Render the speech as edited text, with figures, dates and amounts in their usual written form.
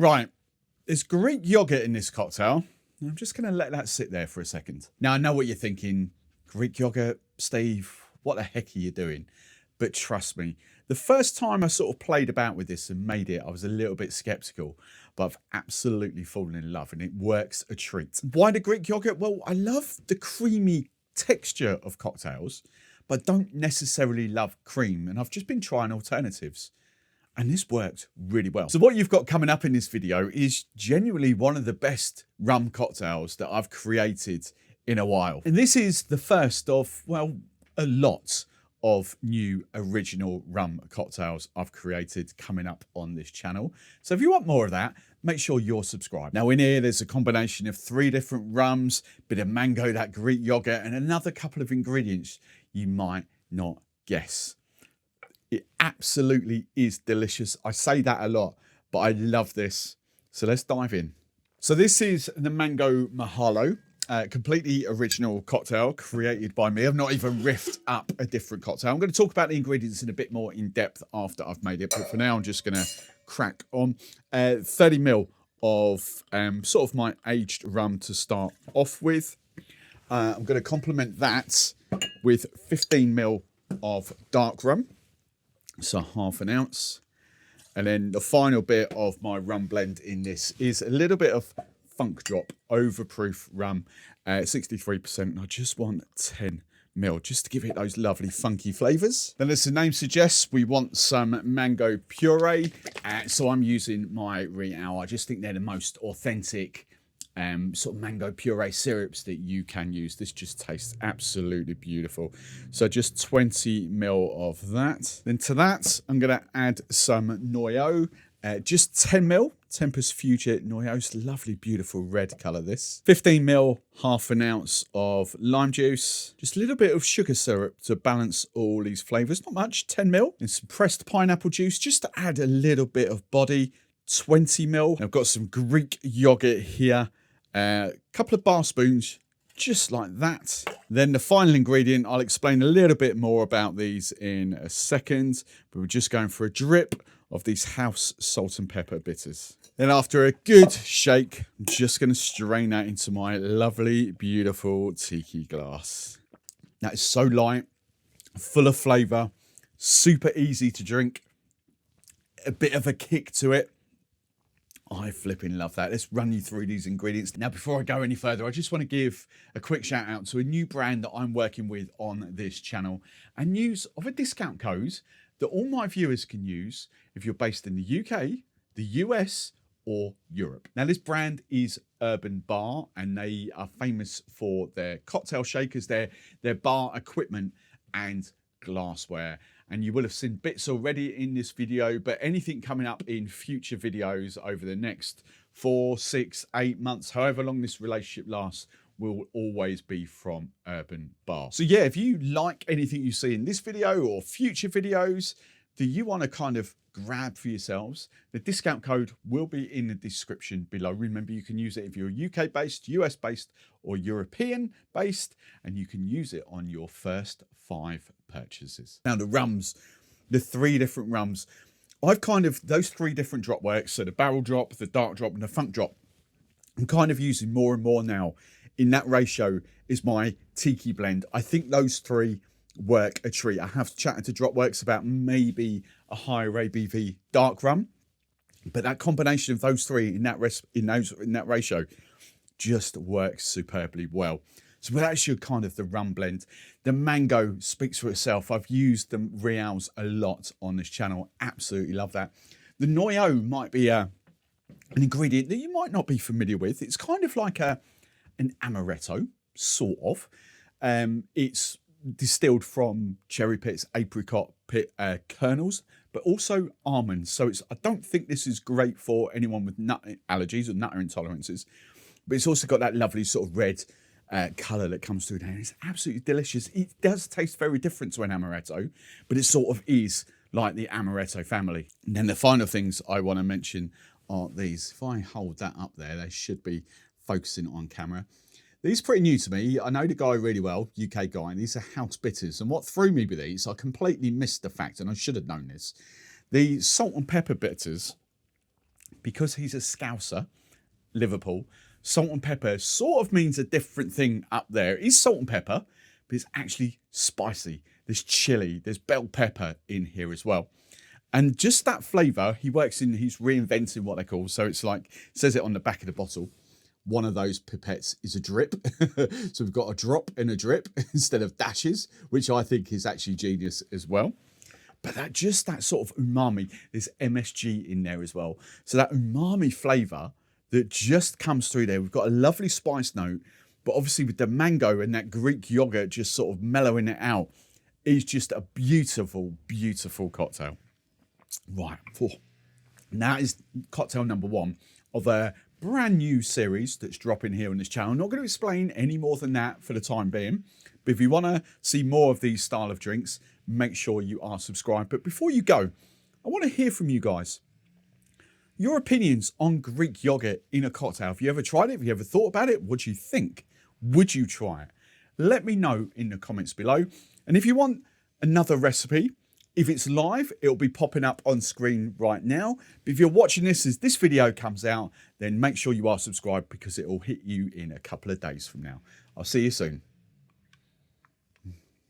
Right, there's Greek yogurt in this cocktail. I'm just going to let that sit there for a second. Now, I know what you're thinking. Greek yogurt, Steve, what the heck are you doing? But trust me, the first time I sort of played about with this and made it, I was a little bit skeptical, but I've absolutely fallen in love and it works a treat. Why the Greek yogurt? Well, I love the creamy texture of cocktails, but don't necessarily love cream. And I've just been trying alternatives. And this worked really well. So what you've got coming up in this video is genuinely one of the best rum cocktails that I've created in a while. And this is the first of, well, a lot of new original rum cocktails I've created coming up on this channel. So if you want more of that, make sure you're subscribed. Now in here, there's a combination of 3 different rums, bit of mango, that Greek yogurt, and another couple of ingredients you might not guess. It absolutely is delicious. I say that a lot, but I love this. So let's dive in. So this is the Mango Mahalo, completely original cocktail created by me. I've not even riffed up a different cocktail. I'm going to talk about the ingredients in a bit more in depth after I've made it. But for now, I'm just going to crack on. 30 ml of sort of my aged rum to start off with. I'm going to complement that with 15 ml of dark rum. So half an ounce. And then the final bit of my rum blend in this is a little bit of Funk Drop overproof rum, 63%. And I just want 10 ml just to give it those lovely funky flavors. Then as the name suggests, we want some mango puree. So I'm using my Real. I just think they're the most authentic sort of mango puree syrups that you can use. This just tastes absolutely beautiful. So just 20 ml of that. Then to that, I'm going to add some Noyo, just 10 ml. Tempus Fugit Noyo. It's lovely, beautiful red colour this. 15 ml, half an ounce of lime juice. Just a little bit of sugar syrup to balance all these flavours. Not much, 10 ml. And some pressed pineapple juice just to add a little bit of body. 20 ml. I've got some Greek yogurt here. A couple of bar spoons, just like that. Then the final ingredient, I'll explain a little bit more about these in a second, but we're just going for a drip of these house salt and pepper bitters. Then after a good shake, I'm just going to strain that into my lovely, beautiful tiki glass. That is so light, full of flavour, super easy to drink, a bit of a kick to it. I flipping love that. Let's run you through these ingredients. Now, before I go any further, I just want to give a quick shout out to a new brand that I'm working with on this channel and news of a discount code that all my viewers can use if you're based in the UK, the US, or Europe. Now, this brand is Urban Bar, and they are famous for their cocktail shakers, their bar equipment, and glassware. And you will have seen bits already in this video, but anything coming up in future videos over the next 4, 6, 8 months, however long this relationship lasts, will always be from Urban Bar. So yeah, if you like anything you see in this video or future videos that you want to kind of grab for yourselves, the discount code will be in the description below. Remember, you can use it if you're UK based, US based, or European based, and you can use it on your first 5 purchases. Now the rums, the 3 different rums, I've kind of, those 3 different drop works, so the barrel drop, the dark drop, and the funk drop, I'm kind of using more and more now. In that ratio is my tiki blend. I think those 3 work a treat. I have chatted to Dropworks about maybe a higher ABV dark rum, but that combination of those 3 in that ratio just works superbly well. So that's your kind of the rum blend. The mango speaks for itself. I've used the Reals a lot on this channel. Absolutely love that. The Noyo might be an ingredient that you might not be familiar with. It's kind of like an amaretto, sort of. It's distilled from cherry pits, apricot pit kernels, but also almonds. So I don't think this is great for anyone with nut allergies or nut intolerances, but it's also got that lovely sort of red colour that comes through there. It's absolutely delicious. It does taste very different to an amaretto, but it sort of is like the amaretto family. And then the final things I want to mention are these. If I hold that up there, they should be focusing on camera. These are pretty new to me. I know the guy really well, UK guy, and these are house bitters. And what threw me with these, I completely missed the fact, and I should have known this. The salt and pepper bitters because he's a Scouser, Liverpool, salt and pepper sort of means a different thing up there. It is salt and pepper, but it's actually spicy. There's chili, there's bell pepper in here as well. And just that flavour, he's reinventing what they call, so it's like, it says it on the back of the bottle, one of those pipettes is a drip. So we've got a drop and a drip instead of dashes, which I think is actually genius as well. But that sort of umami, there's MSG in there as well. So that umami flavour that just comes through there. We've got a lovely spice note, but obviously with the mango and that Greek yogurt just sort of mellowing it out, is just a beautiful, beautiful cocktail. Right, now is cocktail number 1 of a brand new series that's dropping here on this channel. I'm not going to explain any more than that for the time being, but if you want to see more of these style of drinks, make sure you are subscribed. But before you go, I want to hear from you guys. Your opinions on Greek yogurt in a cocktail. Have you ever tried it? Have you ever thought about it? What do you think? Would you try it? Let me know in the comments below. And if you want another recipe, if it's live, it'll be popping up on screen right now. But if you're watching this as this video comes out, then make sure you are subscribed because it will hit you in a couple of days from now. I'll see you soon.